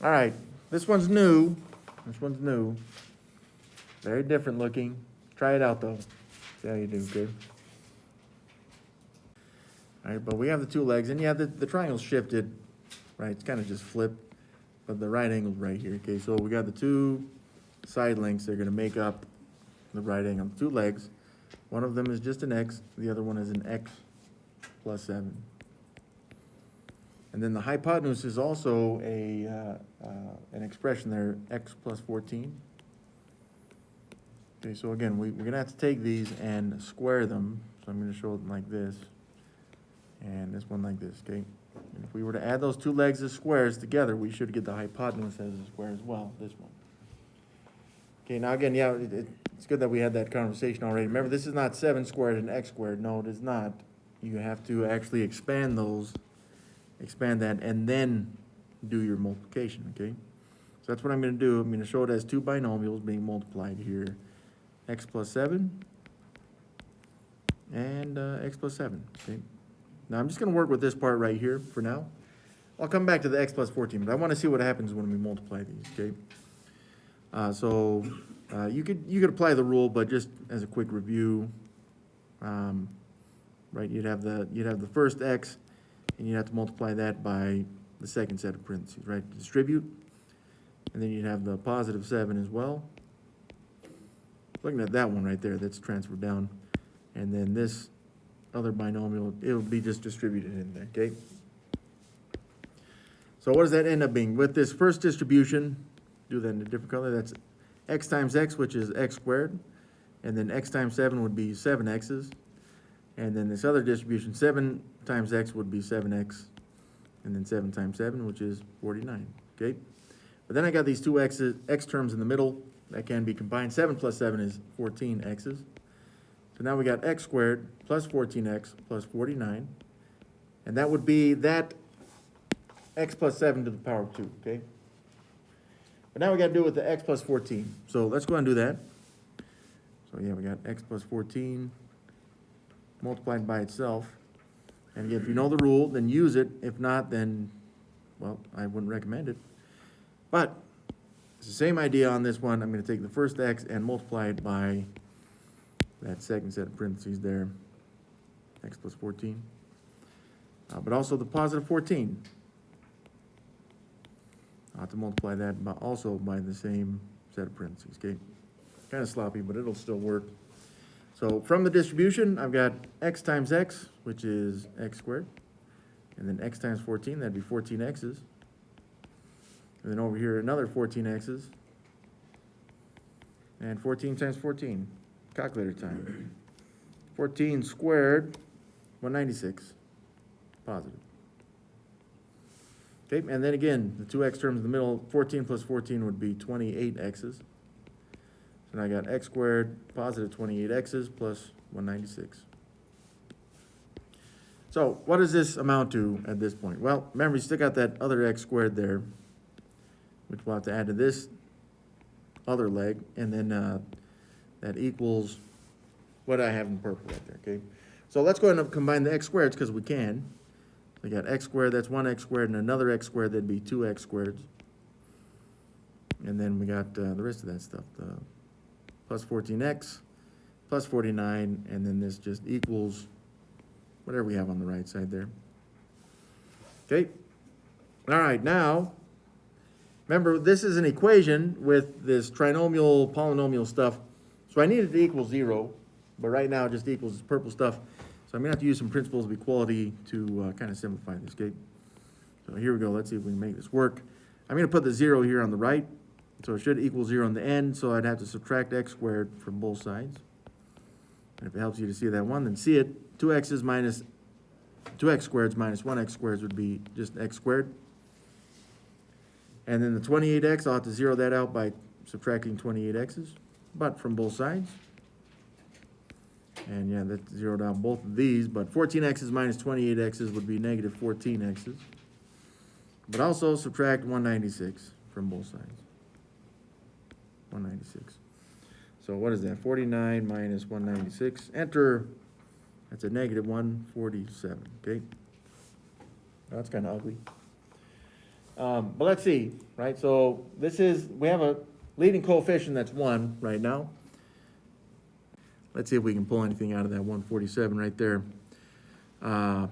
All right, this one's new. Very different looking. Try it out though. See how you do, okay? All right, but we have the two legs, and yeah, the triangle's shifted, right? It's kind of just flipped, but the right angle's right here, okay? So we got the two side lengths. They're gonna make up the right angle. Two legs. One of them is just an x. The other one is an x plus 7. And then the hypotenuse is also an expression there, x plus 14. Okay, so again, we're gonna have to take these and square them. So I'm gonna show them like this, and this one like this, okay? And if we were to add those two legs as squares together, we should get the hypotenuse as a square as well, this one. Okay, now again, yeah, it's good that we had that conversation already. Remember, this is not 7 squared and x squared. No, it is not. You have to actually expand that, and then do your multiplication, okay? So that's what I'm gonna do. I'm gonna show it as two binomials being multiplied here. X plus 7 and x plus 7, okay? Now I'm just gonna work with this part right here for now. I'll come back to the x plus 14, but I wanna see what happens when we multiply these, okay? You could apply the rule, but just as a quick review, right, you'd have the first x, and you'd have to multiply that by the second set of parentheses, right? Distribute, and then you'd have the positive 7 as well. Looking at that one right there, that's transferred down, and then this other binomial, it'll be just distributed in there, okay? So what does that end up being? With this first distribution, do that in a different color, that's x times x, which is x squared, and then x times 7 would be 7x's, and then this other distribution, 7 times x would be 7x, and then 7 times 7, which is 49, okay? But then I got these two x terms in the middle that can be combined. 7 plus 7 is 14x's. So now we got x squared plus 14x plus 49, and that would be that x plus 7 to the power of 2, okay? But now we got to do it with the x plus 14. So let's go ahead and do that. So yeah, we got x plus 14 multiplied by itself. And again, if you know the rule, then use it. If not, then, well, I wouldn't recommend it. But it's the same idea on this one. I'm going to take the first x and multiply it by that second set of parentheses there, x plus 14. But also the positive 14. I'll have to multiply that also by the same set of parentheses, okay? Kind of sloppy, but it'll still work. So from the distribution, I've got x times x, which is x squared, and then x times 14, that'd be 14x's. And then over here, another 14x's, and 14 times 14, calculator time. 14 squared, 196, positive. Okay, and then again, the two x terms in the middle, 14 plus 14 would be 28x's. So now I got x squared, positive 28x's plus 196. So what does this amount to at this point? Well, remember, you still got that other x squared there, which we'll have to add to this other leg, and then that equals what I have in purple right there, okay? So let's go ahead and combine the x squareds because we can. We got x squared, that's 1x squared, and another x squared, that'd be 2x squared. And then we got the rest of that stuff, the plus 14x, plus 49, and then this just equals whatever we have on the right side there. Okay, all right, now, remember, this is an equation with this trinomial, polynomial stuff, so I need it to equal 0, but right now it just equals this purple stuff. So I'm gonna have to use some principles of equality to kind of simplify this, okay? So here we go, let's see if we can make this work. I'm gonna put the 0 here on the right, so it should equal 0 on the end, so I'd have to subtract x squared from both sides. And if it helps you to see that one, then see it. 2x squareds minus 1x squared would be just x squared. And then the 28x, I'll have to zero that out by subtracting 28x's, but from both sides. And yeah, that's zeroed out both of these, but 14x's minus 28x's would be negative 14x's. But also subtract 196 from both sides. 196. So what is that? 49 minus 196. Enter. That's a negative 147, okay? That's kind of ugly. But let's see, right? So we have a leading coefficient that's 1 right now. Let's see if we can pull anything out of that 147 right there. Well,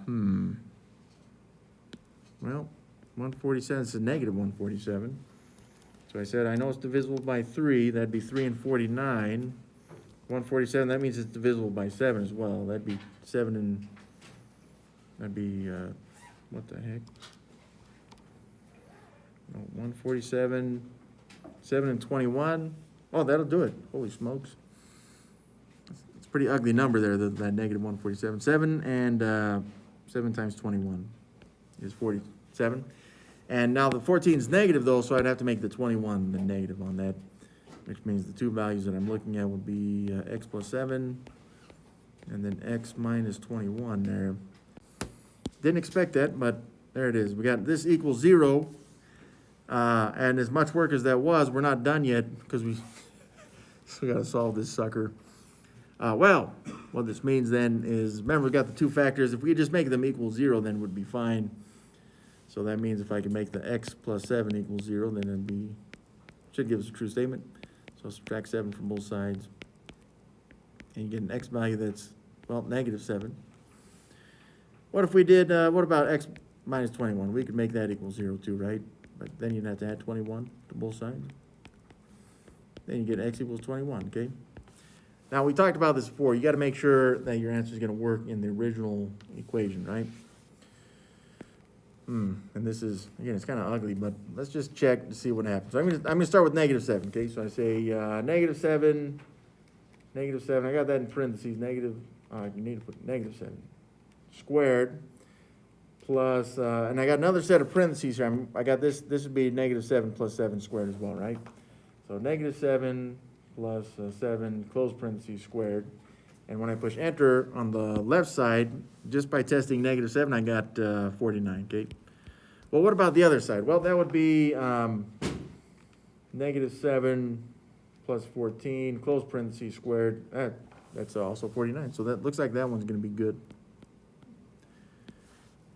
147 is a negative 147. So I said, I know it's divisible by 3. That'd be 3 and 49. 147, that means it's divisible by 7 as well. That'd be 7 and, that'd be, what the heck? No, 147, 7 and 21. Oh, that'll do it. Holy smokes. It's a pretty ugly number there, that negative 147. 7 and 7 times 21 is 47. And now the 14 is negative though, so I'd have to make the 21 the negative on that, which means the two values that I'm looking at would be x plus 7 and then x minus 21 there. Didn't expect that, but there it is. We got this equals 0. And as much work as that was, we're not done yet because we still got to solve this sucker. Well, what this means then is, remember, we got the two factors. If we just make them equal 0, then it would be fine. So that means if I can make the x plus 7 equals 0, then it'd should give us a true statement. So subtract 7 from both sides. And you get an x value that's, well, negative 7. What if we did, what about x minus 21? We could make that equal 0 too, right? But then you'd have to add 21 to both sides. Then you get x equals 21, okay? Now, we talked about this before. You got to make sure that your answer is going to work in the original equation, right? And this is, again, it's kind of ugly, but let's just check to see what happens. So I'm going to start with negative 7, okay? So I say negative 7, negative 7. I got that in parentheses, negative, you need to put negative 7 squared plus, and I got another set of parentheses here. I got this would be negative 7 plus 7 squared as well, right? So negative 7 plus 7, close parentheses, squared. And when I push enter on the left side, just by testing negative 7, I got 49, okay? Well, what about the other side? Well, that would be negative 7 plus 14, close parentheses, squared. That's also 49. So that looks like that one's going to be good.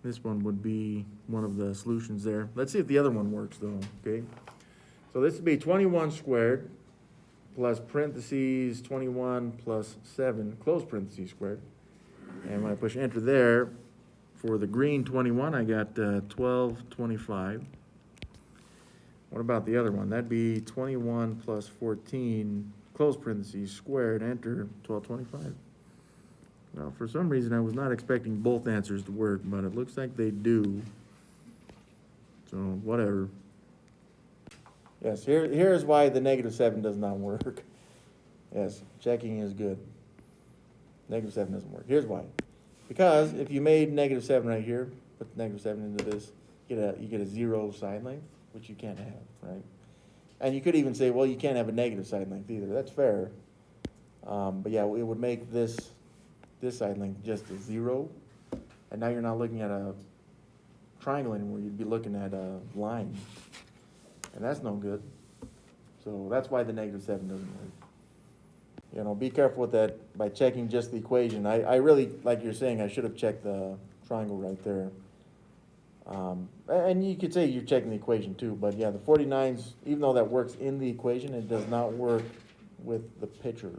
This one would be one of the solutions there. Let's see if the other one works, though, okay? So this would be 21 squared plus parentheses 21 plus 7, close parentheses squared. And when I push enter there, for the green 21, I got 1225. What about the other one? That'd be 21 plus 14, close parentheses squared, enter, 1225. Well, for some reason, I was not expecting both answers to work, but it looks like they do. So, whatever. Yes, here's why the negative 7 does not work. Yes, checking is good. Negative 7 doesn't work. Here's why. Because if you made negative 7 right here, put negative 7 into this, you get a 0 side length, which you can't have, right? And you could even say, well, you can't have a negative side length either. That's fair. But yeah, it would make this side length just a 0. And now you're not looking at a triangle anymore. You'd be looking at a line. And that's no good. So that's why the negative 7 doesn't work. You know, be careful with that by checking just the equation. I really, like you're saying, I should have checked the triangle right there. And you could say you're checking the equation too, but yeah, the 49s, even though that works in the equation, it does not work with the picture.